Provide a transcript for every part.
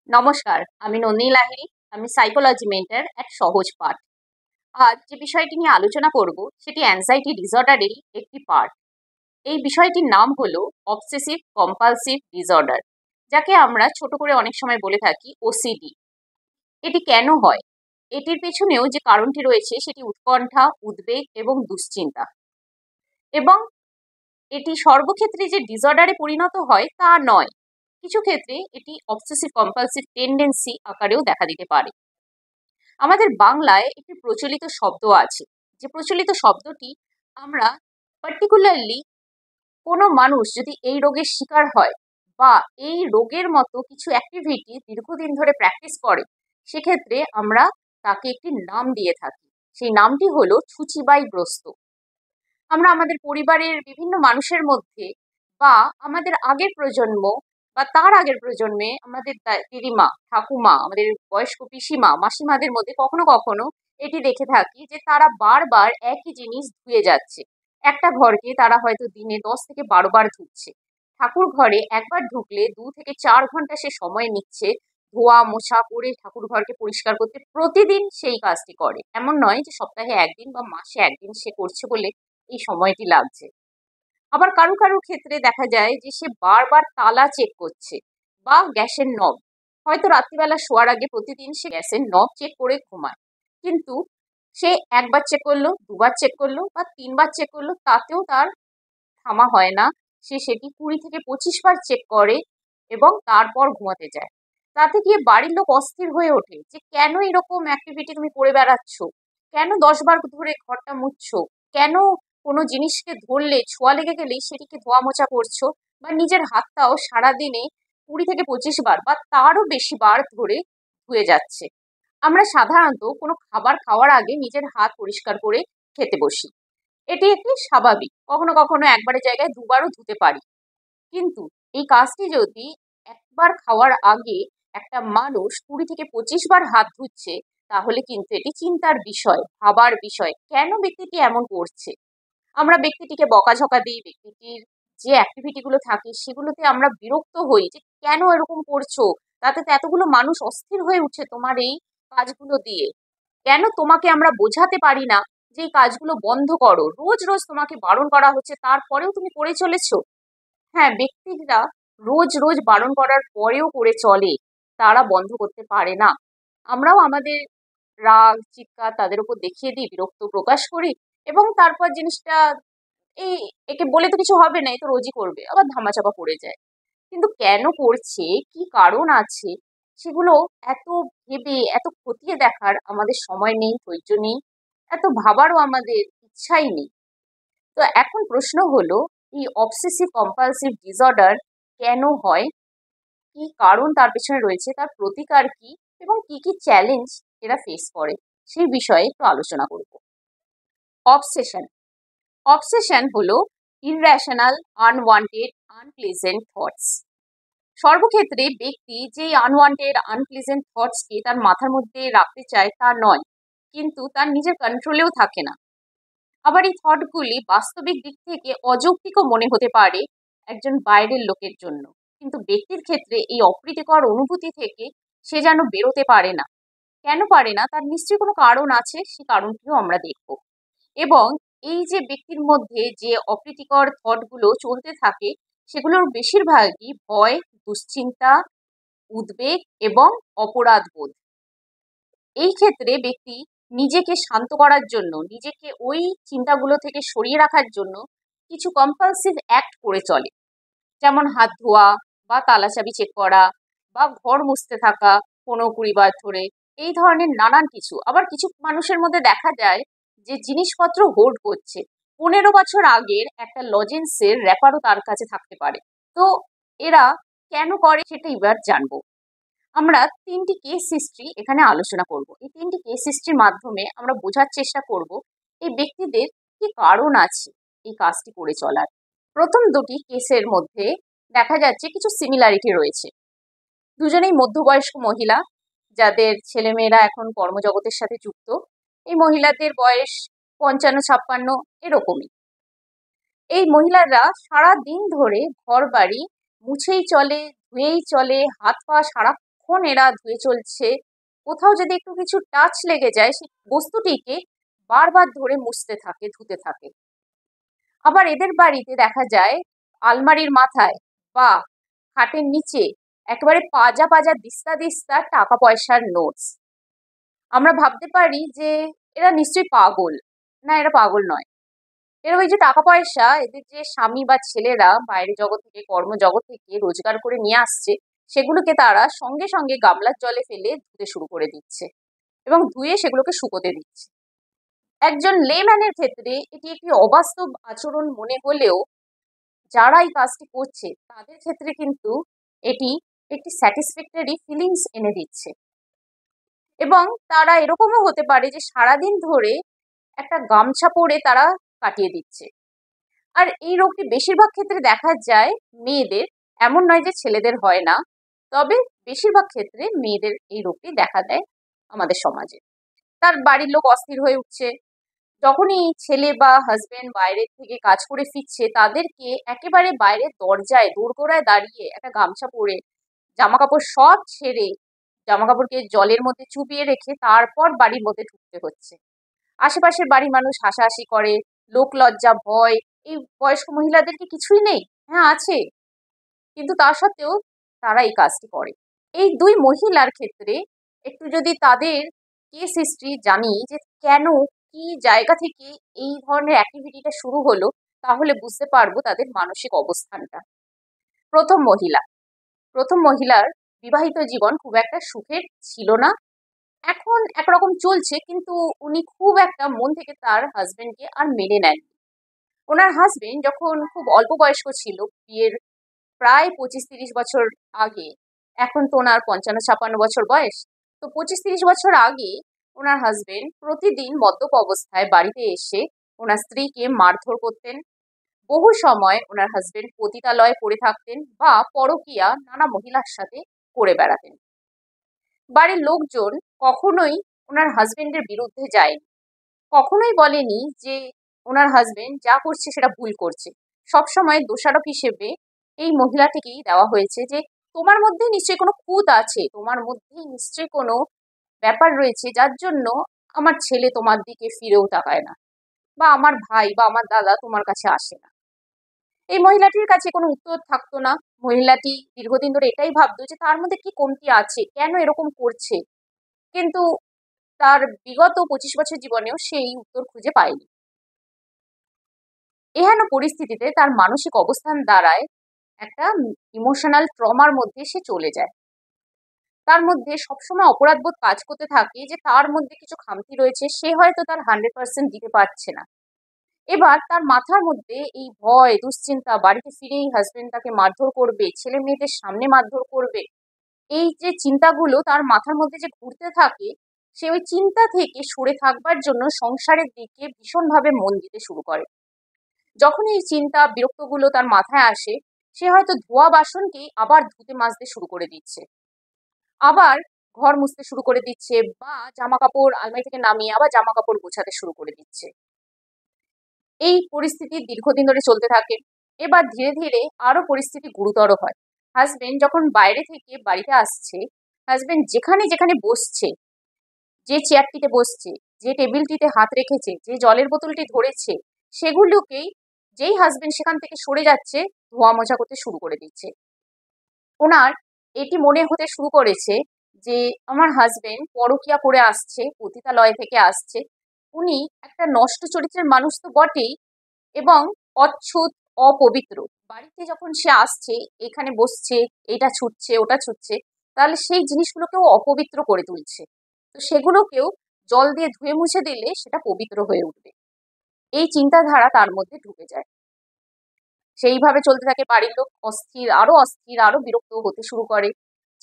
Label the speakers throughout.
Speaker 1: নমস্কার, আমি নন্দিনী লাহিড়ী। আমি সাইকোলজি মেন্টর এক সহজ পাঠ। আজ যে বিষয়টি নিয়ে আলোচনা করব সেটি অ্যাংজাইটি ডিসঅর্ডারেরই একটি পার্ট। এই বিষয়টির নাম হলো অবসেসিভ কম্পালসিভ ডিসঅর্ডার, যাকে আমরা ছোট করে অনেক সময় বলে থাকি ওসিডি। এটি কেন হয়? এটির পেছনেও যে কারণটি রয়েছে সেটি উৎকণ্ঠা, উদ্বেগ এবং দুশ্চিন্তা। এবং এটি সর্বক্ষেত্রে যে ডিসঅর্ডারে পরিণত হয় তা নয়। কিছু ক্ষেত্রে এটি অবসেসিভ কম্পালসিভ টেন্ডেন্সি আকারেও দেখা দিতে পারে। আমাদের বাংলায় একটি প্রচলিত শব্দ আছে, যে প্রচলিত শব্দটি আমরা পার্টিকুলারলি কোনো মানুষ যদি এই রোগের শিকার হয় বা এই রোগের মতো কিছু অ্যাক্টিভিটি দীর্ঘদিন ধরে প্র্যাকটিস করে, সেক্ষেত্রে আমরা তাকে একটি নাম দিয়ে থাকি। সেই নামটি হলো ছুচিবাইগ্রস্ত। আমরা আমাদের পরিবারের বিভিন্ন মানুষের মধ্যে বা আমাদের আগের প্রজন্ম বা তার আগের প্রজন্মে আমাদের দিদিমা, ঠাকুমা, আমাদের বয়স্ক পিসিমা, মাসিমাদের মধ্যে কখনো কখনো এটি দেখে থাকি যে তারা বারবার একই জিনিস ধুয়ে যাচ্ছে। একটা ঘরকে তারা হয়তো দিনে 10 থেকে 12 বার ধুচ্ছে। ঠাকুর ঘরে একবার ঢুকলে 2 থেকে 4 ঘন্টা সে সময় নিচ্ছে ধোয়া মোছা করে ঠাকুর ঘরকে পরিষ্কার করতে। প্রতিদিন সেই কাজটি করে, এমন নয় যে সপ্তাহে একদিন বা মাসে একদিন সে করছে বলে এই সময়টি লাগছে। আবার কারো কারো ক্ষেত্রে দেখা যায় যে সে বারবার তালা চেক করছে বা গ্যাসের নব। হয়তো রাত্রিবেলা শোয়ার আগে প্রতিদিন সে গ্যাসের নব চেক করে ঘুমায়, কিন্তু সে একবার চেক করলো, দুবার চেক করলো বা 3 বার চেক করলো, তাতেও তার থামা হয় না। সে সেটি 20 থেকে 25 বার চেক করে এবং তারপর ঘুমাতে যায়। তাতে গিয়ে বাড়ির লোক অস্থির হয়ে ওঠে যে কেন এরকম অ্যাক্টিভিটি তুমি করে বেড়াচ্ছ, কেন 10 বার ধরে ঘরটা মুছছো, কেন কোনো জিনিসকে ধরলে ছোঁয়া লেগে গেলেই সেটিকে ধোয়া মোছা করছো, বা নিজের হাতটাও সারাদিনে 20 থেকে 25 বার বা তারও বেশি বার ধরে ধুয়ে যাচ্ছে। আমরা সাধারণত কোনো খাবার খাওয়ার আগে নিজের হাত পরিষ্কার করে খেতে বসি। এটি একটি স্বাভাবিক, কখনো কখনো একবারের জায়গায় দুবারও ধুতে পারি। কিন্তু এই কাজটি যদি একবার খাওয়ার আগে একটা মানুষ 20 থেকে 25 বার হাত ধুচ্ছে, তাহলে কিন্তু এটি চিন্তার বিষয়, ভাবার বিষয়, কেন ব্যক্তিটি এমন করছে। আমরা ব্যক্তিটিকে বকাঝকা দিই, ব্যক্তিটির যে অ্যাক্টিভিটি গুলো থাকে সেগুলোতে আমরা বিরক্ত হই যে কেন এরকম করছো, তাতে তো এতগুলো মানুষ অস্থির হয়ে উঠছে তোমার এই কাজগুলো দিয়ে। কেন তোমাকে আমরা বোঝাতে পারি না যে এই কাজগুলো বন্ধ করো, রোজ রোজ তোমাকে বারণ করা হচ্ছে তারপরেও তুমি করে চলেছো। হ্যাঁ, ব্যক্তিরা রোজ রোজ বারণ করার পরেও করে চলে, তারা বন্ধ করতে পারে না। আমরাও আমাদের রাগ চিৎকার তাদের উপর দেখিয়ে দিই, বিরক্ত প্রকাশ করি, এবং তারপর জিনিসটা এই একে বলে তো কিছু হবে না, এ তো রোজই করবে, আবার ধামাচাপা পড়ে যায়। কিন্তু কেন করছে, কি কারণ আছে, সেগুলো এত ভেবে এত খতিয়ে দেখার আমাদের সময় নেই, ধৈর্য নেই, এত ভাবারও আমাদের ইচ্ছাই নেই। তো এখন প্রশ্ন হলো, এই অবসেসিভ কম্পালসিভ ডিসঅর্ডার কেন হয়, কি কারণ তার পেছনে রয়েছে, তার প্রতিকার কি, এবং কি কি চ্যালেঞ্জ এরা ফেস করে, সেই বিষয়ে একটু আলোচনা করব। অবসেশন। অবসেশন হলো ইররেশনাল, আনওয়ান্টেড, আনপ্লেজেন্ট থটস। সর্বক্ষেত্রে ব্যক্তি যে আনওয়ান্টেড আনপ্লেজেন্ট থটসকে তার মাথার মধ্যে রাখতে চায় তা নয়, কিন্তু তার নিজের কন্ট্রোলেও থাকে না। আবার এই থটগুলি বাস্তবিক দিক থেকে অযৌক্তিকও মনে হতে পারে একজন বাইরের লোকের জন্য, কিন্তু ব্যক্তির ক্ষেত্রে এই অপ্রীতিকর অনুভূতি থেকে সে যেন বেরোতে পারে না। কেন পারে না, তার নিশ্চয়ই কোনো কারণ আছে, সেই কারণটিও আমরা দেখব। এবং এই যে ব্যক্তির মধ্যে যে অপ্রীতিকর থটগুলো চলতে থাকে, সেগুলোর বেশিরভাগই ভয়, দুশ্চিন্তা, উদ্বেগ এবং অপরাধ বোধ। এই ক্ষেত্রে ব্যক্তি নিজেকে শান্ত করার জন্য, নিজেকে ওই চিন্তাগুলো থেকে সরিয়ে রাখার জন্য কিছু কম্পালসিভ অ্যাক্ট করে চলে, যেমন হাত ধোয়া বা তালাচাবি চেক করা বা ঘর মুছতে থাকা 15-20 বার ধরে, এই ধরনের নানান কিছু। আবার কিছু মানুষের মধ্যে দেখা যায় যে জিনিসপত্র হোল্ড করছে, 15 বছর আগের একটা লজেন্সের র্যাপারও তার কাছে থাকতে পারে। তো এরা কেন করে সেটা এবার জানবো। আমরা 3টি কেস হিস্ট্রি এখানে আলোচনা করব। এই 3টি কেস হিস্ট্রির মাধ্যমে আমরা বোঝার চেষ্টা করব এই ব্যক্তিদের কি কারণ আছে এই কাজটি করে চলার। প্রথম দুটি কেসের মধ্যে দেখা যাচ্ছে কিছু সিমিলারিটি রয়েছে। দুজনেই মধ্যবয়স্ক মহিলা, যাদের ছেলেমেয়েরা এখন কর্মজগতের সাথে যুক্ত। এই মহিলাদের বয়স 55-56 এরকমই। এই মহিলারা সারা দিন ধরে ঘর বাড়ি মুছেই চলে, ধুয়েই চলে, হাত পা সারা কখন এরা ধুয়ে চলছে। কোথাও যদি একটু কিছু টাচ লেগে যায় সেই বস্তুটিকে বারবার ধরে মুছতে থাকে, ধুতে থাকে। আবার এদের বাড়িতে দেখা যায় আলমারির মাথায় বা খাটের নিচে একেবারে পাজা পাজা দিস্তা দিস্তা টাকা পয়সার নোটস। আমরা ভাবতে পারি যে এরা নিশ্চয়ই পাগল। না, এরা পাগল নয়। এরা ওই যে টাকা পয়সা এদের যে স্বামী বা ছেলেরা বাইরে জগৎ থেকে, কর্মজগৎ থেকে রোজগার করে নিয়ে আসছে, সেগুলোকে তারা সঙ্গে সঙ্গে গামলার জলে ফেলে ধুতে শুরু করে দিচ্ছে এবং ধুয়ে সেগুলোকে শুকোতে দিচ্ছে। একজন লেম্যানের ক্ষেত্রে এটি একটি অবাস্তব আচরণ মনে হলেও যারা এই কাজটি করছে তাদের ক্ষেত্রে কিন্তু এটি একটি স্যাটিসফ্যাক্টরি ফিলিংস এনে দিচ্ছে। এবং তারা এরকমও হতে পারে যে সারাদিন ধরে একটা গামছা পরে তারা কাটিয়ে দিচ্ছে। আর এই রোগটি বেশিরভাগ ক্ষেত্রে দেখা যায় মেয়েদের, এমন নয় যে ছেলেদের হয় না, তবে বেশিরভাগ ক্ষেত্রে মেয়েদের এই রোগটি দেখা দেয় আমাদের সমাজে। তার বাড়ির লোক অস্থির হয়ে উঠছে, যখনই ছেলে বা হাজবেন্ড বাইরে থেকে কাজ করে ফিরছে তাদেরকে একেবারে বাইরের দরজায় দোরগোড়ায় দাঁড়িয়ে একটা গামছা পরে জামা কাপড় সব ছেড়ে জামা কাপড়কে জলের মধ্যে চুবিয়ে রেখে তারপর বাড়ির মধ্যে ঢুকতে হচ্ছে। আশেপাশের বাড়ির মানুষ হাসাহাসি করে, লোক লজ্জা, ভয় এই বয়স্ক মহিলাদের কি কিছুই নেই? হ্যাঁ, আছে, কিন্তু তা সত্ত্বেও তারা এই কাজটি করে। এই দুই মহিলার ক্ষেত্রে একটু যদি তাদের কেস হিস্ট্রি জানি যে কেন, কি জায়গা থেকে এই ধরনের অ্যাক্টিভিটিটা শুরু হলো, তাহলে বুঝতে পারবো তাদের মানসিক অবস্থানটা। প্রথম মহিলা প্রথম মহিলার বিবাহিত জীবন খুব একটা সুখের ছিল না। এখন একরকম চলছে, কিন্তু উনি খুব একটা মন থেকে তার হাজবেন্ডকে আর মেনে নেন। ওনার হাজবেন্ড যখন খুব অল্প বয়স্ক ছিল, বিয়ের প্রায় 25-30 বছর আগে, এখন তো ওনার 55-56 বয়স, তো 25-30 বছর আগে ওনার হাজবেন্ড প্রতিদিন মদ্যপ অবস্থায় বাড়িতে এসে ওনার স্ত্রীকে মারধর করতেন। বহু সময় ওনার হাজবেন্ড পতিতালয়ে পড়ে থাকতেন বা পরকীয়া নানা মহিলার সাথে করে বেড়াতেন। বাড়ির লোকজন কখনোই ওনার হাজবেন্ডের বিরুদ্ধে যায়নি, কখনোই বলেনি যে ওনার হাজবেন্ড যা করছে সেটা ভুল করছে। সবসময় দোষারোপ হিসেবে এই মহিলাটিকেই দেওয়া হয়েছে যে তোমার মধ্যে নিশ্চয়ই কোনো খুঁত আছে, তোমার মধ্যে নিশ্চয়ই কোনো ব্যাপার রয়েছে যার জন্য আমার ছেলে তোমার দিকে ফিরেও তাকায় না, বা আমার ভাই বা আমার দাদা তোমার কাছে আসে না। এই মহিলাটির কাছে কোনো উত্তর থাকতো না। মহিলাটি দীর্ঘদিন ধরে এটাই ভাবতো যে তার মধ্যে কি কমতি আছে, কেন এরকম করছে, কিন্তু তার বিগত 25 বছর জীবনেও সেই উত্তর খুঁজে পায়নি। এহেন পরিস্থিতিতে তার মানসিক অবস্থান দাঁড়ায় একটা ইমোশনাল ট্রমার মধ্যে সে চলে যায়। তার মধ্যে সবসময় অপরাধবোধ কাজ করতে থাকে যে তার মধ্যে কিছু খামতি রয়েছে, সে হয়তো তার 100% দিতে পারছে না। এবার তার মাথার মধ্যে এই ভয়, দুশ্চিন্তা, বাড়িতে ফিরেই হাজবেন্ড তাকে মারধর করবে, ছেলে মেয়েদের সামনে মারধর করবে, এই যে চিন্তাগুলো তার মাথার মধ্যে যে ঘুরতে থাকে, সে ওই চিন্তা থেকে সরে থাকবার জন্য সংসারের দিকে ভীষণভাবে মন দিতে শুরু করে। যখন এই চিন্তা, বিরক্তগুলো তার মাথায় আসে, সে হয়তো ধোয়া বাসনকেই আবার ধুতে মাজতে শুরু করে দিচ্ছে, আবার ঘর মুছতে শুরু করে দিচ্ছে, বা জামা কাপড় আলমারি থেকে নামিয়ে আবার জামা কাপড় গোছাতে শুরু করে দিচ্ছে। এই পরিস্থিতি দীর্ঘদিন ধরে চলতে থাকে। এবার ধীরে ধীরে আরো পরিস্থিতি গুরুতর হয়। হাজবেন্ড যখন বাইরে থেকে বাড়িতে আসছে, হাজবেন্ড যেখানে যেখানে বসছে, যে চেয়ারটিতে বসছে, যে টেবিলটিতে হাত রেখেছে, যে জলের বোতলটি ধরেছে, সেগুলোকেই যেই হাজবেন্ড সেখান থেকে সরে যাচ্ছে ধোয়া মোছা করতে শুরু করে দিচ্ছে। ওনার এটি মনে হতে শুরু করেছে যে আমার হাজবেন্ড পরকীয়া করে আসছে, পতিতালয় থেকে আসছে, উনি একটা নষ্ট চরিত্রের মানুষ তো বটেই, এবং অচ্ছুত, অপবিত্র। বাড়িতে যখন সে আসছে, এখানে বসছে, এটা ছুটছে, ওটা ছুটছে, তাহলে সেই জিনিসগুলোকেও অপবিত্র করে তুলছে। তো সেগুলোকেও জল দিয়ে ধুয়ে মুছে দিলে সেটা পবিত্র হয়ে উঠবে, এই চিন্তাধারা তার মধ্যে ঢুকে যায়। সেইভাবে চলতে থাকে। বাড়ির লোক অস্থির, আরো বিরক্ত হতে শুরু করে।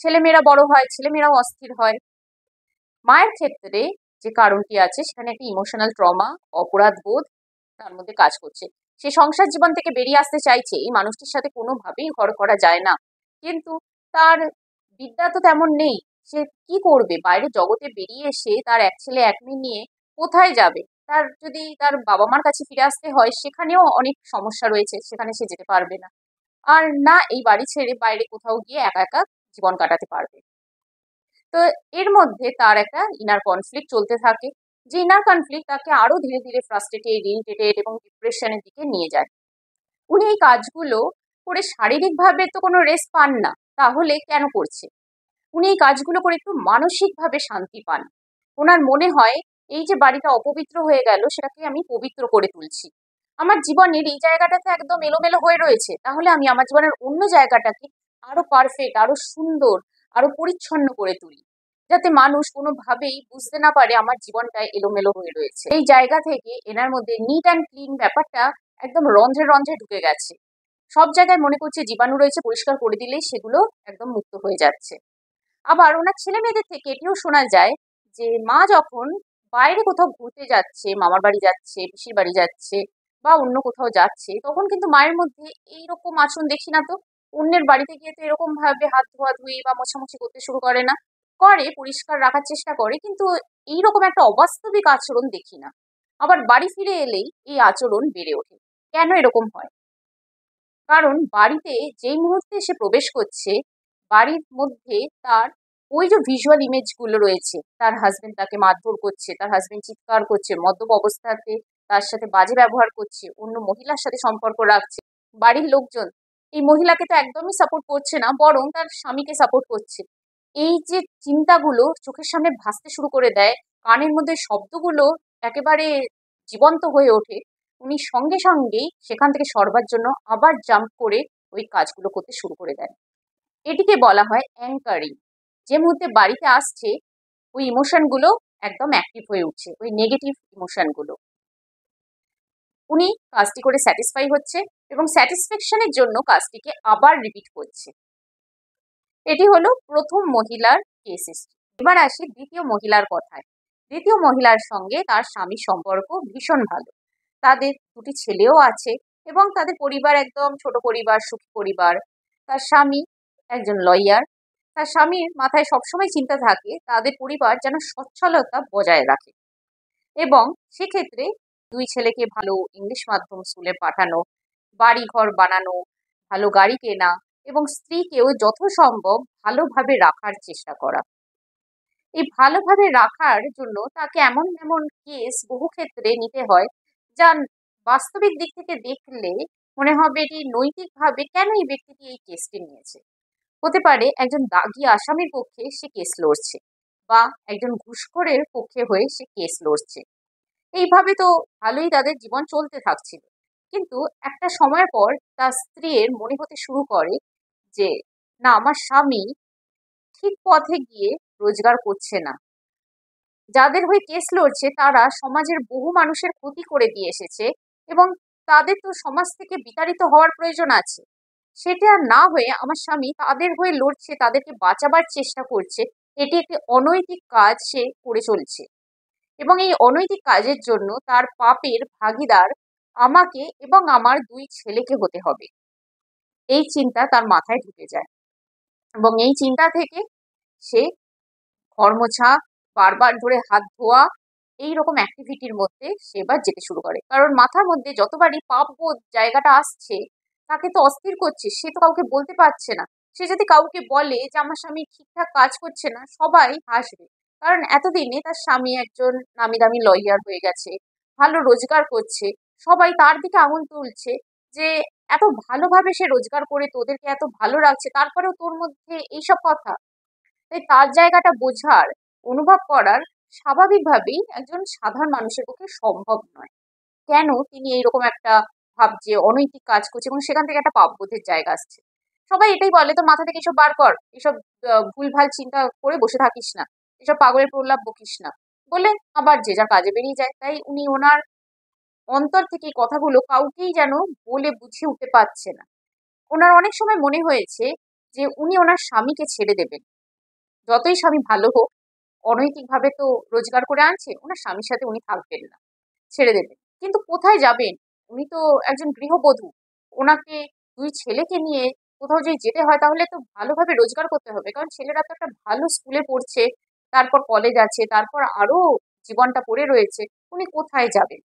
Speaker 1: ছেলেমেয়েরা বড় হয়, ছেলেমেয়েরাও অস্থির হয়। মায়ের ক্ষেত্রে যে কারণটি আছে সেখানে একটি ইমোশনাল ট্রমা, অপরাধ বোধ তার মধ্যে কাজ করছে। সে সংসার জীবন থেকে বেরিয়ে আসতে চাইছে, এই মানুষটির সাথে কোনোভাবেই ঘর করা যায় না, কিন্তু তার বিদ্যা তো তেমন নেই। সে কি করবে? বাইরে জগতে বেরিয়ে এসে তার এক ছেলে এক মেয়ে নিয়ে কোথায় যাবে? তার যদি তার বাবা মার কাছে ফিরে আসতে হয়, সেখানেও অনেক সমস্যা রয়েছে, সেখানে সে যেতে পারবে না। আর না এই বাড়ি ছেড়ে বাইরে কোথাও গিয়ে একা একা জীবন কাটাতে পারবে। তো এর মধ্যে তার একটা ইনার কনফ্লিক্ট চলতে থাকে, যে ইনার কনফ্লিক্ট তাকে আরো ধীরে ধীরে ফ্রাস্ট্রেটেড, ইরিটেটেড এবং ডিপ্রেশনের দিকে নিয়ে যায়। উনি এই কাজগুলো করে শারীরিকভাবে তো কোনো রেস্ট পান না, তাহলে কেন করছে? উনি এই কাজগুলো করে একটু মানসিকভাবে শান্তি পান। ওনার মনে হয় এই যে বাড়িটা অপবিত্র হয়ে গেল সেটাকে আমি পবিত্র করে তুলছি। আমার জীবনের এই জায়গাটাতে একদম এলোমেলো হয়ে রয়েছে, তাহলে আমি আমার জীবনের অন্য জায়গাটাকে আরো পারফেক্ট, আরো সুন্দর, আরো পরিচ্ছন্ন করে তুলি, যাতে মানুষ কোনোভাবেই বুঝতে না পারে আমার জীবনটা এলোমেলো হয়ে রয়েছে। এই জায়গা থেকে এনার মধ্যে নিট অ্যান্ড ক্লিন ব্যাপারটা একদম রন্ধ্রে রন্ধ্রে ঢুকে গেছে। সব জায়গায় মনে করছে জীবাণু রয়েছে, পরিষ্কার করে দিলেই সেগুলো একদম মুক্ত হয়ে যাচ্ছে। আবার ওনার ছেলে মেয়েদের থেকে এটিও শোনা যায় যে মা যখন বাইরে কোথাও ঘুরতে যাচ্ছে, মামার বাড়ি যাচ্ছে, পিসির বাড়ি যাচ্ছে বা অন্য কোথাও যাচ্ছে, তখন কিন্তু মায়ের মধ্যে এইরকম আচরণ দেখি না। তো অন্যের বাড়িতে গিয়ে তো এরকম ভাবে হাত ধোয়াধুয়ি বা মোছামুছি করতে শুরু করে না, করে পরিষ্কার রাখার চেষ্টা করে, কিন্তু এইরকম একটা অবাস্তবিক আচরণ দেখি না। আবার বাড়ি ফিরে এলেই এই আচরণ বেড়ে ওঠে। কেন এরকম হয়? কারণ বাড়িতে যেই মুহূর্তে সে প্রবেশ করছে, বাড়ির মধ্যে তার ওই যে ভিজুয়াল ইমেজ গুলো রয়েছে, তার হাজবেন্ড তাকে মারধর করছে, তার হাজবেন্ড চিৎকার করছে, মদ্যপ অবস্থাতে তার সাথে বাজে ব্যবহার করছে, অন্য মহিলার সাথে সম্পর্ক রাখছে, বাড়ির লোকজন এই মহিলাকে তো একদমই সাপোর্ট করছে না, বরং তার স্বামীকে সাপোর্ট করছে। এই যে চিন্তাগুলো চোখের সামনে ভাসতে শুরু করে দেয়, কানের মধ্যে শব্দগুলো একেবারে জীবন্ত হয়ে ওঠে, উনি সঙ্গে সঙ্গেই সেখান থেকে সরবার জন্য আবার জাম্প করে ওই কাজগুলো করতে শুরু করে দেন। এটিকে বলা হয় অ্যাঙ্কারিং। যে মুহূর্তে বাড়িতে আসছে, ওই ইমোশনগুলো একদম অ্যাক্টিভ হয়ে উঠছে, ওই নেগেটিভ ইমোশনগুলো। উনি কাজটি করে স্যাটিসফাই হচ্ছে এবং স্যাটিসফ্যাকশনের জন্য কাজটিকে আবার রিপিট করছে। এটি হলো প্রথম মহিলার কেস হিস্ট্রি। এবার আসি দ্বিতীয় মহিলার কথায়। দ্বিতীয় মহিলার সঙ্গে তার স্বামীর সম্পর্ক ভীষণ ভালো। তাদের দুটি ছেলেও আছে এবং তাদের পরিবার একদম ছোট পরিবার, সুখী পরিবার। তার স্বামী একজন লয়ার। তার স্বামীর মাথায় সবসময় চিন্তা থাকে তাদের পরিবার যেন সচ্ছলতা বজায় রাখে, এবং সেক্ষেত্রে দুই ছেলেকে ভালো ইংলিশ মাধ্যম স্কুলে পাঠানো, বাড়ি ঘর বানানো, ভালো গাড়ি কেনা এবং স্ত্রীকেও যথাসম্ভব ভালোভাবে রাখার চেষ্টা করা। এই ভালোভাবে রাখার জন্য তাকে এমন এমন কেস বহু ক্ষেত্রে নিতে হয়, যা বাস্তবিক দিক থেকে দেখলে মনে হবে এটি নৈতিকভাবে কেন এই ব্যক্তিটি এই কেসটি নিয়েছে। হতে পারে একজন দাগী আসামির পক্ষে সে কেস লড়ছে, বা একজন ঘুষখোরের পক্ষে হয়ে সে কেস লড়ছে। এইভাবে তো ভালোই তাদের জীবন চলতে থাকছিল, কিন্তু একটা সময়ের পর তার স্ত্রীর মনে হতে শুরু করে যে না, আমার স্বামী ঠিক পথে গিয়ে রোজগার করছে না, যাদের হয়ে কেস লড়ছে তারা সমাজের বহু মানুষের ক্ষতি করে দিয়ে এসেছে, এবং তাদের তো সমাজ থেকে বিতাড়িত হওয়ার প্রয়োজন আছে। সেটা না হয়ে আমার স্বামী তাদের হয়ে লড়ছে, তাদেরকে বাঁচাবার চেষ্টা করছে, এটি একটি অনৈতিক কাজ সে করে চলছে, এবং এই অনৈতিক কাজের জন্য তার পাপের ভাগীদার আমাকে এবং আমার দুই ছেলেকে হতে হবে। এই চিন্তা তার মাথায় ঢুকে যায়, এবং এই চিন্তা থেকে সে ঘর মোছা, বারবার ধরে হাত ধোয়া, এইরকম অ্যাক্টিভিটির মধ্যে সে এবার যেতে শুরু করে। কারণ মাথার মধ্যে যতবারই পাপবোধ জায়গাটা আসছে, তাকে তো অস্থির করছে, সে তো কাউকে বলতে পারছে না। সে যদি কাউকে বলে যে আমার স্বামী ঠিকঠাক কাজ করছে না, সবাই হাসবে, কারণ এতদিনে তার স্বামী একজন নামি দামি লয়ার হয়ে গেছে, ভালো রোজগার করছে, সবাই তার দিকে আঙুল তুলছে যে এত ভালোভাবে সে রোজগার করে তোদেরকে এত ভালো রাখছে, তারপরেও তোর মধ্যে এইসব কথা। তাই তার জায়গাটা বোঝার, অনুভব করার স্বাভাবিকভাবেই একজন সাধারণ মানুষের পক্ষে সম্ভব নয়। কেন তিনি এইরকম একটা ভাবছে, অনৈতিক কাজ করছে, এবং সেখান থেকে একটা পাপবোধের জায়গা আসছে। সবাই এটাই বলে, তো মাথা থেকে এসব বার কর, এসব ভুলভাল চিন্তা করে বসে থাকিস না, এসব পাগলের প্রলাপ বকিস না, বলে আবার যে যার কাজে বেরিয়ে যায়। তাই উনি ওনার অন্তর থেকে এই কথাগুলো কাউকেই যেন বলে বুঝিয়ে উঠতে পারছে না। ওনার অনেক সময় মনে হয়েছে যে উনি ওনার স্বামীকে ছেড়ে দেবেন, যতই স্বামী ভালো হোক, অনৈতিকভাবে তো রোজগার করে আনছে, ওনার স্বামীর সাথে উনি থাকবেন না, ছেড়ে দেবেন। কিন্তু কোথায় যাবেন? উনি তো একজন গৃহবধূ, ওনাকে দুই ছেলেকে নিয়ে কোথাও যদি যেতে হয় তাহলে তো ভালোভাবে রোজগার করতে হবে, কারণ ছেলেরা তো একটা ভালো স্কুলে পড়ছে, তারপর কলেজ আছে, তারপর আরো জীবনটা পড়ে রয়েছে, উনি কোথায় যাবেন?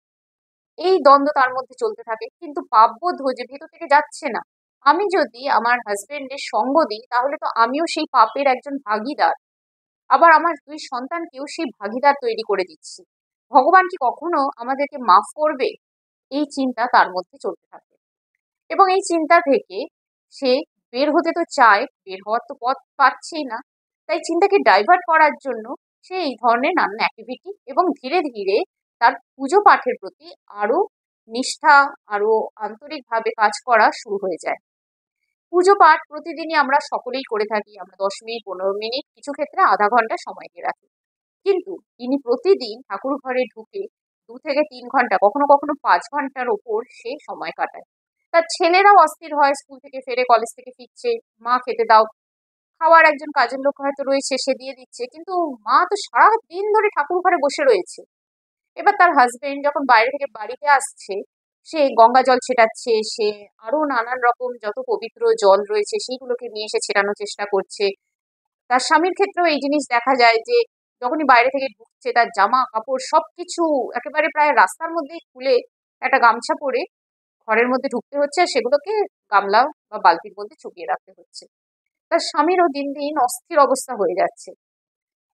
Speaker 1: এই দ্বন্দ্ব তার মধ্যে চলতে থাকে, কিন্তু পাপবোধ যে ভেতর থেকে যাচ্ছে না। আমি যদি আমার হাজবেন্ডের সঙ্গ দিই তাহলে তো আমিও সেই পাপের একজন ভাগীদার, আবার আমার দুই সন্তানকেও সেই ভাগিদার তৈরি করে দিচ্ছি। ভগবান কি কখনো আমাদেরকে মাফ করবে? এই চিন্তা তার মধ্যে চলতে থাকে এবং এই চিন্তা থেকে সে বের হতে তো চায়, বের হওয়ার তো পথ পাচ্ছেই না। তাই চিন্তাকে ডাইভার্ট করার জন্য সে এই ধরনের নানান অ্যাক্টিভিটি এবং ধীরে ধীরে তার পুজো পাঠের প্রতি আরো নিষ্ঠা, আরো আন্তরিকভাবে কাজ করা শুরু হয়ে যায়। পুজো পাঠ প্রতিদিনই আমরা সকলেই করে থাকি। আমরা 10 মিনিট, 15 মিনিট, কিছু ক্ষেত্রে আধা ঘন্টা সময় দিয়ে রাখি। কিন্তু ইনি প্রতিদিন ঠাকুর ঘরে ঢুকে 2 থেকে 3 ঘন্টা, কখনো কখনো 5 ঘন্টার ওপর সে সময় কাটায়। তার ছেলেরাও অস্থির হয়, স্কুল থেকে ফেরে, কলেজ থেকে ফিরছে, মা খেতে দাও। খাওয়ার একজন কাজের লোক হয়তো রয়েছে, সে দিয়ে দিচ্ছে, কিন্তু মা তো সারা দিন ধরে ঠাকুর ঘরে বসে রয়েছে। এবার তার হাজবেন্ড যখন বাইরে থেকে বাড়িতে আসছে, সে গঙ্গা জল ছেটাচ্ছে, সে আরো নানান রকম যত পবিত্র জল রয়েছে সেইগুলোকে নিয়ে এসে ছেটানোর চেষ্টা করছে। তার স্বামীর ক্ষেত্রেও এই জিনিস দেখা যায় যে যখনই বাইরে থেকে ঢুকছে তার জামা কাপড় সবকিছু একেবারে প্রায় রাস্তার মধ্যেই খুলে একটা গামছা পরে ঘরের মধ্যে ঢুকতে হচ্ছে, আর সেগুলোকে গামলা বা বালতির মধ্যে চুকিয়ে রাখতে হচ্ছে। তার স্বামীরও দিন দিন অস্থির অবস্থা হয়ে যাচ্ছে।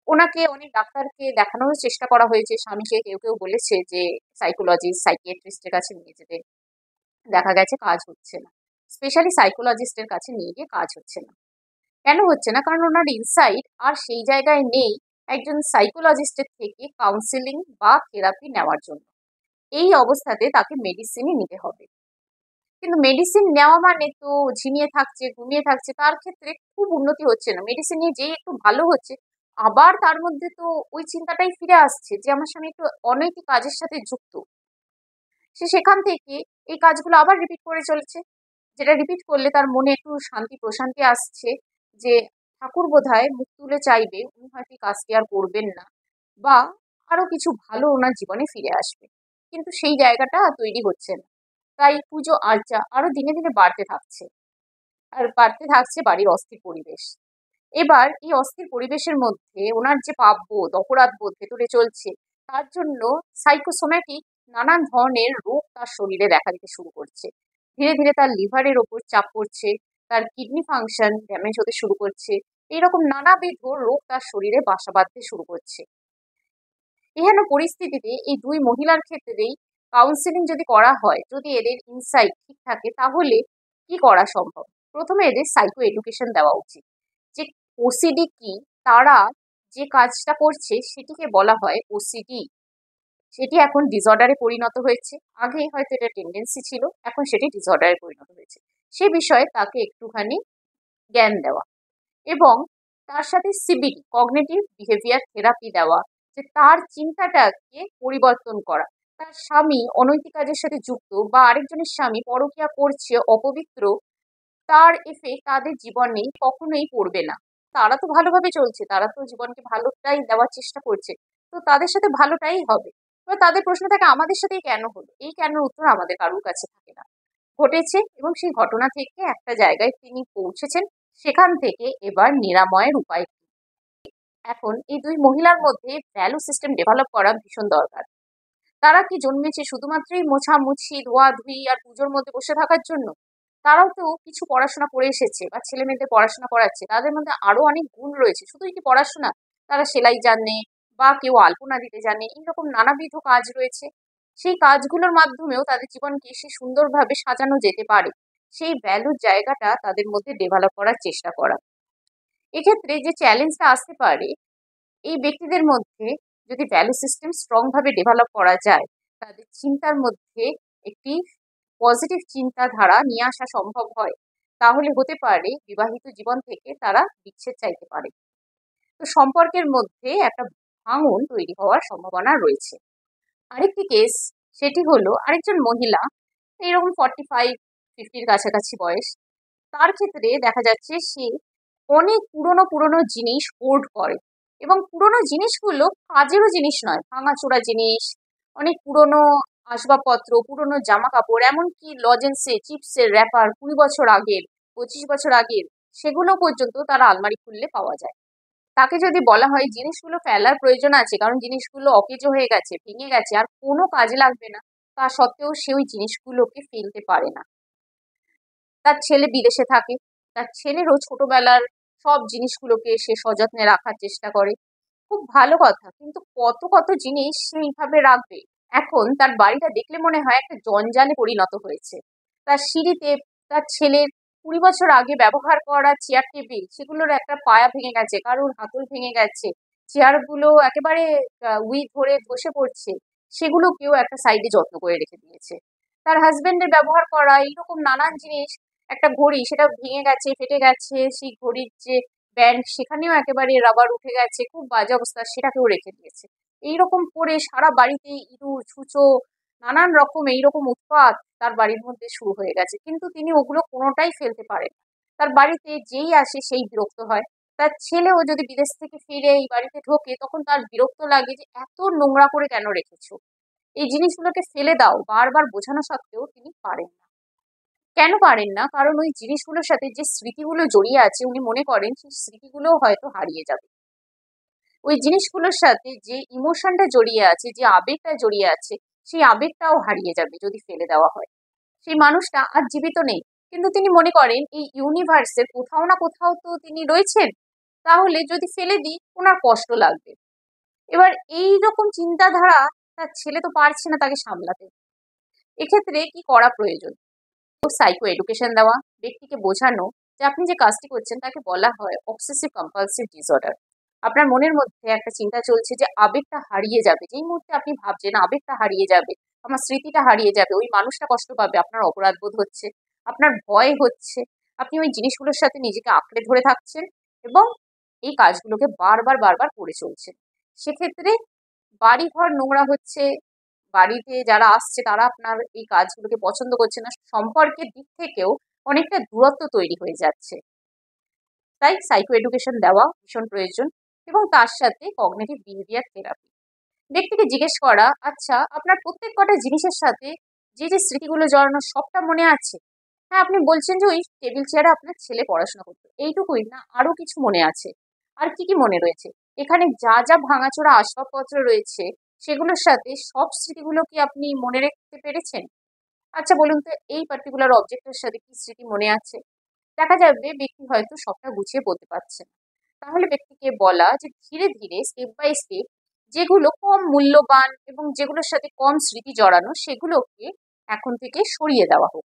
Speaker 1: ওনাকে অনেক ডাক্তারকে দেখানোর চেষ্টা করা হয়েছে, স্বামীকে কেউ কেউ বলেছে যে সাইকোলজিস্ট, সাইকিয়াট্রিস্টের কাছে নিয়ে যেতে। দেখা গেছে কাজ হচ্ছে না। স্পেশালি সাইকোলজিস্টের কাছে নিয়ে গিয়ে কাজ হচ্ছে না। কেন হচ্ছে না? কারণ ওনার ইনসাইট আর সেই জায়গায় নেই একজন সাইকোলজিস্টের থেকে কাউন্সিলিং বা থেরাপি নেওয়ার জন্য। এই অবস্থাতে তাকে মেডিসিনই নিতে হবে। কিন্তু মেডিসিন নেওয়া মানে তো ঝিমিয়ে থাকছে, ঘুমিয়ে থাকছে, তার ক্ষেত্রে খুব উন্নতি হচ্ছে না। মেডিসিন নিয়ে যেই একটু ভালো হচ্ছে, আবার তার মধ্যে তো ওই চিন্তাটাই ফিরে আসছে যে আমার স্বামী একটু অনৈতিক কাজের সাথে যুক্ত। সে সেখান থেকে এই কাজগুলো আবার রিপিট করে চলেছে, যেটা রিপিট করলে তার মনে একটু শান্তি প্রশান্তি আসছে যে ঠাকুর বোধহয় মুখ তুলে চাইবে, উনি হয়তো এই কাজটি আর করবেন না, বা আরো কিছু ভালো ওনার জীবনে ফিরে আসবে। কিন্তু সেই জায়গাটা আর তৈরি হচ্ছে না। তাই পুজো আর্চা আরো দিনে দিনে বাড়তে থাকছে, আর বাড়তে থাকছে বাড়ির অস্থির পরিবেশ। এবার এই অস্থির পরিবেশের মধ্যে ওনার যে পাপবোধ, অপরাধবোধ ভেতরে চলছে, তার জন্য সাইকোসোম্যাটিক নানান ধরনের রোগ তার শরীরে দেখা দিতে শুরু করছে। ধীরে ধীরে তার লিভারের ওপর চাপ পড়ছে, তার কিডনি ফাংশন ড্যামেজ হতে শুরু করছে। এইরকম নানাবিধ রোগ তার শরীরে বাসা বাঁধতে শুরু করছে। এহেন পরিস্থিতিতে এই দুই মহিলার ক্ষেত্রেই কাউন্সিলিং যদি করা হয়, যদি এদের ইনসাইট ঠিক থাকে, তাহলে কি করা সম্ভব? প্রথমে এদের সাইকো এডুকেশন দেওয়া উচিত যে ওসিডি কি। তারা যে কাজটা করছে সেটিকে বলা হয় ওসিডি। সেটি এখন ডিসঅর্ডারে পরিণত হয়েছে। আগে হয়তো এটা টেন্ডেন্সি ছিল, এখন সেটি ডিসঅর্ডারে পরিণত হয়েছে। সে বিষয়ে তাকে একটুখানি জ্ঞান দেওয়া এবং তার সাথে সিবিটি, কগনিটিভ বিহেভিয়ার থেরাপি দেওয়া, যে তার চিন্তাটাকে পরিবর্তন করা। তার স্বামী অনৈতিক কাজের সাথে যুক্ত বা আরেকজনের স্বামী পরকীয়া করছে, অপবিত্র, তার এফেক্ট তাদের জীবনে কখনোই পড়বে না। তারা তো ভালোভাবে চলছে, তারা তো জীবনকে ভালোটাই দেওয়ার চেষ্টা করছে, তো তাদের সাথে ভালোটাই হবে। এবার তাদের প্রশ্ন থাকে আমাদের সাথেই কেন হলো? এই কেন উত্তর আমাদের কারোর কাছে থাকে না। ঘটেছে এবং সেই ঘটনা থেকে একটা জায়গায় তিনি পৌঁছেছেন, সেখান থেকে এবার নিরাময়ের উপায় কি? এখন এই দুই মহিলার মধ্যে ভ্যালু সিস্টেম ডেভেলপ করা ভীষণ দরকার। তারা কি জন্মেছে শুধুমাত্রই মোছামুছি, ধোয়াধুয়ি আর পুজোর মধ্যে বসে থাকার জন্য? তারাও তো কিছু পড়াশোনা করে এসেছে বা ছেলে মেয়েদের পড়াশোনা করাচ্ছে, তাদের মধ্যে আরো অনেক গুণ রয়েছে। শুধুই কি পড়াশোনা? তারা সেলাই জানে, বা কেউ আলপনা দিতে জানে, এইরকম নানাবিধ কাজ রয়েছে। সেই কাজগুলোর মাধ্যমেও তাদের জীবনকে সে সুন্দরভাবে সাজানো যেতে পারে। সেই ভ্যালুর জায়গাটা তাদের মধ্যে ডেভেলপ করার চেষ্টা করা। এক্ষেত্রে যে চ্যালেঞ্জটা আসতে পারে, এই ব্যক্তিদের মধ্যে যদি ভ্যালু সিস্টেম স্ট্রং ভাবে ডেভেলপ করা যায়, তাদের চিন্তার মধ্যে একটি পজিটিভ চিন্তাধারা নিয়ে আসা সম্ভব হয়, তাহলে হতে পারে বিবাহিত জীবন থেকে তারা বিচ্ছেদ চাইতে পারে। তো সম্পর্কের মধ্যে একটা ভাঙন তৈরি হওয়ার সম্ভাবনা রয়েছে। আরেকটি কেস, সেটি হলো আরেকজন মহিলা, এইরকম 45-50-র কাছাকাছি বয়স। তার ক্ষেত্রে দেখা যাচ্ছে সে অনেক পুরনো পুরনো জিনিস হোর্ড করে, এবং পুরনো জিনিসগুলো কাজেরও জিনিস নয়, ভাঙাচোরা জিনিস, অনেক পুরনো আসবাবপত্র, পুরনো জামা কাপড়, এমনকি লজেন্সে চিপসের র্যাপার 20 বছর আগের, 25 বছর আগের, সেগুলো পর্যন্ত তারা আলমারি খুললে পাওয়া যায়। তাকে যদি বলা হয় জিনিসগুলো ফেলার প্রয়োজন আছে, কারণ জিনিসগুলো অকেজো হয়ে গেছে, ভেঙে গেছে, আর কোনো কাজে লাগবে না, তা সত্ত্বেও সে ওই জিনিসগুলোকে ফেলতে পারে না। তার ছেলে বিদেশে থাকে, তার ছেলেরও ছোটবেলার সব জিনিসগুলোকে সে সযত্নে রাখার চেষ্টা করে। খুব ভালো কথা, কিন্তু কত কত জিনিস সে এইভাবে রাখবে। এখন তার বাড়িটা দেখলে মনে হয় একটা জঞ্জালে পরিণত হয়েছে। তার সিঁড়িতে তার ছেলের 20 বছর আগে ব্যবহার করা চেয়ার টেবিল, সেগুলোর একটা পায়া ভেঙে গেছে, কারোর হাতল ভেঙে গেছে, চেয়ারগুলো একেবারে উই ধরে বসে পড়ছে, সেগুলো কেউ একটা সাইডে যত্ন করে রেখে দিয়েছে। তার হাজবেন্ডের ব্যবহার করা এইরকম নানান জিনিস, একটা ঘড়ি সেটা ভেঙে গেছে, ফেটে গেছে, সেই ঘড়ির যে ব্যান্ড সেখানেও একেবারে রাবার উঠে গেছে, খুব বাজে অবস্থা, সেটাকেও রেখে দিয়েছে। এইরকম করে সারা বাড়িতে ইঁদুর ছুঁচো নানান রকম এইরকম উৎপাত তার বাড়ির মধ্যে শুরু হয়ে গেছে, কিন্তু তিনি ওগুলো কোনোটাই ফেলতে পারেন না। তার বাড়িতে যেই আসে সেই বিরক্ত হয়। তার ছেলেও যদি বিদেশ থেকে ফিরে এই বাড়িতে ঢোকে তখন তার বিরক্ত লাগে যে এত নোংরা করে কেন রেখেছো, এই জিনিসগুলোকে ফেলে দাও, বারবার বোঝানো সত্ত্বেও তিনি পারেন না। কেন পারেন না? কারণ ওই জিনিসগুলোর সাথে যে স্মৃতিগুলো জড়িয়ে আছে উনি মনে করেন সেই স্মৃতিগুলোও হয়তো হারিয়ে যাবে। ওই জিনিসগুলোর সাথে যে ইমোশনটা জড়িয়ে আছে, যে আবেগটা জড়িয়ে আছে, সেই আবেগটাও হারিয়ে যাবে যদি ফেলে দেওয়া হয়। সেই মানুষটা আর জীবিত নেই, কিন্তু তিনি মনে করেন এই ইউনিভার্সের কোথাও না কোথাও তো তিনি রয়েছেন, তাহলে যদি ফেলে দিই ওনার কষ্ট লাগবে। এবার এই রকম চিন্তাধারা তার ছেলে তো পারছে না তাকে সামলাতে। এক্ষেত্রে কি করা প্রয়োজন? সাইকো এডুকেশন দেওয়া, ব্যক্তিকে বোঝানো যে আপনি যে কাজটি করছেন তাকে বলা হয় অবসেসিভ কম্পালসিভ ডিসঅর্ডার। আপনার মনের মধ্যে একটা চিন্তা চলছে যে আবেগটা হারিয়ে যাবে, যেই মুহূর্তে আপনি ভাবছেন আবেগটা হারিয়ে যাবে, আমার স্মৃতিটা হারিয়ে যাবে, ওই মানুষটা কষ্ট পাবে, আপনার অপরাধ বোধ হচ্ছে, আপনার ভয় হচ্ছে, আপনি ওই জিনিসগুলোর সাথে নিজেকে আঁকড়ে ধরে থাকছেন এবং এই কাজগুলোকে বারবার বারবার করে চলছেন। সেক্ষেত্রে বাড়িঘর নোংরা হচ্ছে, বাড়িতে যারা আসছে তারা আপনার এই কাজগুলোকে পছন্দ করছে না, সম্পর্কের দিক থেকেও অনেকটা দূরত্ব তৈরি হয়ে যাচ্ছে। তাই সাইকো এডুকেশন দেওয়া ভীষণ প্রয়োজন, এবং তার সাথে কগনিটিভ বিহেভিয়ার থেরাপি। ব্যক্তিকে জিজ্ঞেস করা, আচ্ছা আপনার প্রত্যেক কটা জিনিসের সাথে যে যে স্মৃতিগুলো জড়ানো সবটা মনে আছে? হ্যাঁ, আপনি বলছেন যে ওই টেবিল চেয়ারে আপনার ছেলে পড়াশোনা করতো, এইটুকুই না আরো কিছু মনে আছে? আর কি কি মনে রয়েছে? এখানে যা যা ভাঙাচোরা আসবাবপত্র রয়েছে সেগুলোর সাথে সব স্মৃতিগুলো কি আপনি মনে রাখতে পেরেছেন? আচ্ছা বলুন তো, এই পার্টিকুলার অবজেক্টের সাথে কি স্মৃতি মনে আছে? দেখা যাবে ব্যক্তি হয়তো সবটা গুছিয়ে বলতে পারছে না। তাহলে ব্যক্তিকে বলা যে ধীরে ধীরে স্টেপ বাই স্টেপ যেগুলো কম মূল্যবান এবং যেগুলোর সাথে কম স্মৃতি জড়ানো সেগুলোকে এখন থেকে সরিয়ে দেওয়া হোক।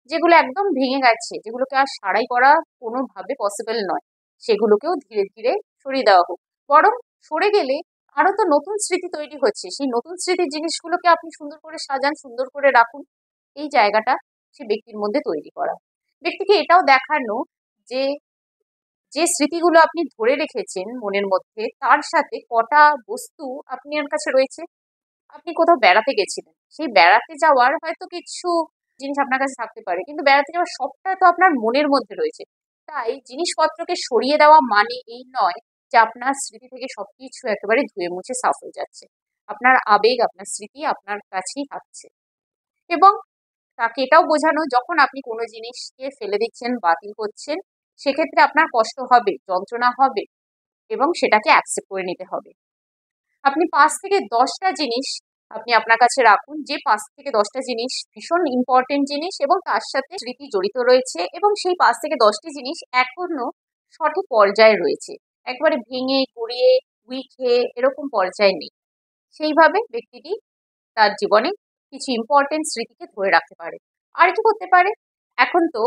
Speaker 1: যেগুলো একদম ভেঙে গেছে, যেগুলোকে আর সারাই করা কোনোভাবে পসিবল নয়, সেগুলোকেও ধীরে ধীরে সরিয়ে দেওয়া হোক। বরং সরে গেলে আরো তো নতুন স্মৃতি তৈরি হচ্ছে, সেই নতুন স্মৃতির জিনিসগুলোকে আপনি সুন্দর করে সাজান, সুন্দর করে রাখুন। এই জায়গাটা সে ব্যক্তির মধ্যে তৈরি করা। ব্যক্তিকে এটাও দেখানো যে যে স্মৃতিগুলো আপনি ধরে রেখেছেন মনের মধ্যে তার সাথে কটা বস্তু আপনার কাছে রয়েছে। আপনি কোথাও বেড়াতে গেছিলেন, সেই বেড়াতে যাওয়ার হয়তো কিছু জিনিস আপনার কাছে থাকতে পারে, কিন্তু বেড়াতে যাওয়ার সবটা তো আপনার মনের মধ্যে রয়েছে। তাই জিনিসপত্রকে সরিয়ে দেওয়া মানে এই নয় যে আপনার স্মৃতি থেকে সবকিছু একেবারে ধুয়ে মুছে সাফ হয়ে যাচ্ছে। আপনার আবেগ, আপনার স্মৃতি আপনার কাছেই থাকছে। এবং তাকে এটাও বোঝানো, যখন আপনি কোনো জিনিসকে ফেলে দিচ্ছেন, বাতিল করছেন, সেক্ষেত্রে আপনার কষ্ট হবে, যন্ত্রণা হবে, এবং সেটাকে অ্যাকসেপ্ট করে নিতে হবে। আপনি 5 থেকে 10টা জিনিস আপনি আপনার কাছে রাখুন, যে 5 থেকে 10টা জিনিস ভীষণ ইম্পর্টেন্ট জিনিস এবং তার সাথে স্মৃতি জড়িত রয়েছে, এবং সেই 5 থেকে 10টি জিনিস এখনো সঠিক পর্যায়ে রয়েছে, একবারে ভেঙে গুড়িয়ে উইখে এরকম পর্যায়ে নেই। সেইভাবে ব্যক্তিটি তার জীবনে কিছু ইম্পর্টেন্ট স্মৃতিকে ধরে রাখতে পারে। আর কি করতে পারে? এখন তো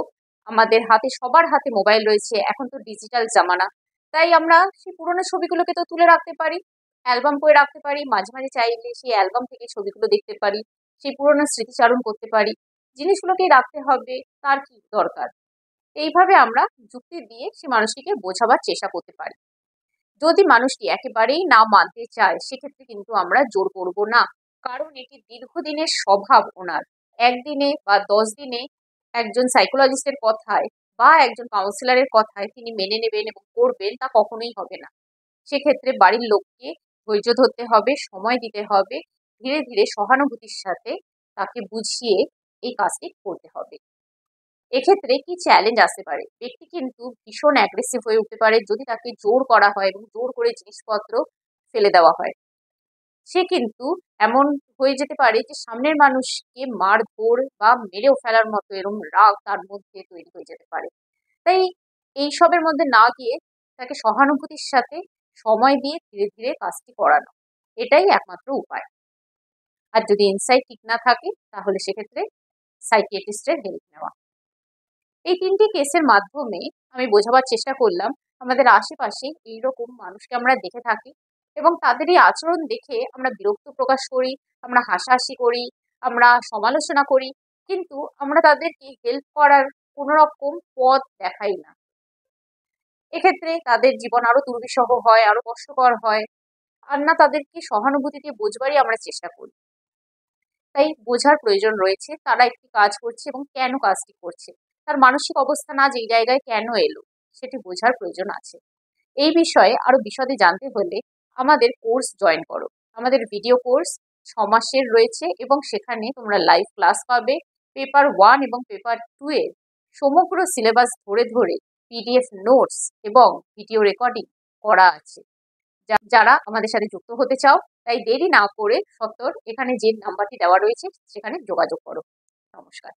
Speaker 1: আমাদের হাতে, সবার হাতে মোবাইল রয়েছে, এখন তো ডিজিটাল জামানা। তাই আমরা সেই পুরোনো ছবিগুলোকে তো তুলে রাখতে পারি, অ্যালবাম করে রাখতে পারি, মাঝে মাঝে চাইলে সেই অ্যালবাম থেকে ছবিগুলো দেখতে পারি, সেই পুরোনো স্মৃতিচারণ করতে পারি। জিনিসগুলোকেই রাখতে হবে, তার কি দরকার? এইভাবে আমরা যুক্তি দিয়ে সে মানুষটিকে বোঝাবার চেষ্টা করতে পারি। যদি মানুষটি একেবারেই না মানতে চায় সেক্ষেত্রে কিন্তু আমরা জোর করব না, কারণ এটি দীর্ঘদিনের স্বভাব ওনার। একদিনে বা 10 দিনে একজন সাইকোলজিস্টের কথায় বা একজন কাউন্সিলরের কথায় তিনি মেনে নেবেন এবং করবেন, তা কখনোই হবে না। সেক্ষেত্রে বাড়ির লোককে ধৈর্য ধরতে হবে, সময় দিতে হবে, ধীরে ধীরে সহানুভূতির সাথে তাকে বুঝিয়ে এই কাজটি করতে হবে। এক্ষেত্রে কি চ্যালেঞ্জ আসতে পারে? ব্যক্তি কিন্তু ভীষণ অ্যাগ্রেসিভ হয়ে উঠতে পারে যদি তাকে জোর করা হয় এবং জোর করে জিনিসপত্র ফেলে দেওয়া হয়। সে কিন্তু এমন হয়ে যেতে পারে যে সামনের মানুষকে মারধর বা মেরেও ফেলার মতো এরকম রাগ তার মধ্যে তৈরি হয়ে যেতে পারে। তাই এইসবের মধ্যে না গিয়ে তাকে সহানুভূতির সাথে সময় দিয়ে ধীরে ধীরে কাজটি করানো, এটাই একমাত্র উপায়। আর যদি ইনসাইট ঠিক না থাকে তাহলে সেক্ষেত্রে সাইকিয়াট্রিস্টের হেল্প নেওয়া। এই 3টি কেসের মাধ্যমে আমি বোঝাবার চেষ্টা করলাম আমাদের আশেপাশে এইরকম মানুষকে আমরা দেখে থাকি এবং তাদের এই আচরণ দেখে আমরা বিরক্ত প্রকাশ করি, আমরা হাসাহাসি করি, আমরা সমালোচনা করি, কিন্তু আমরা তাদেরকে হেল্প করার কোনো রকম পথ দেখাই না। এক্ষেত্রে তাদের জীবন আরো দুর্বিষহ হয়, আরো কষ্টকর হয়, আর না তাদেরকে সহানুভূতি দিয়ে বোঝবারই আমরা চেষ্টা করি। তাই বোঝার প্রয়োজন রয়েছে তারা একটি কাজ করছে এবং কেন কাজটি করছে, তার মানসিক অবস্থা না যেই জায়গায় কেন এলো সেটি বোঝার প্রয়োজন আছে। এই বিষয়ে আরো বিশদে জানতে হলে আমাদের কোর্স জয়েন করো। আমাদের ভিডিও কোর্স 6 মাসের রয়েছে এবং সেখানে তোমরা লাইভ ক্লাস পাবে। পেপার 1 এবং পেপার 2 এর সমগ্র সিলেবাস ধরে ধরে পিডিএফ নোটস এবং ভিডিও রেকর্ডিং করা আছে। যারা আমাদের সাথে যুক্ত হতে চাও তাই দেরি না করে সত্বর এখানে যে নাম্বারটি দেওয়া রয়েছে সেখানে যোগাযোগ করো। নমস্কার।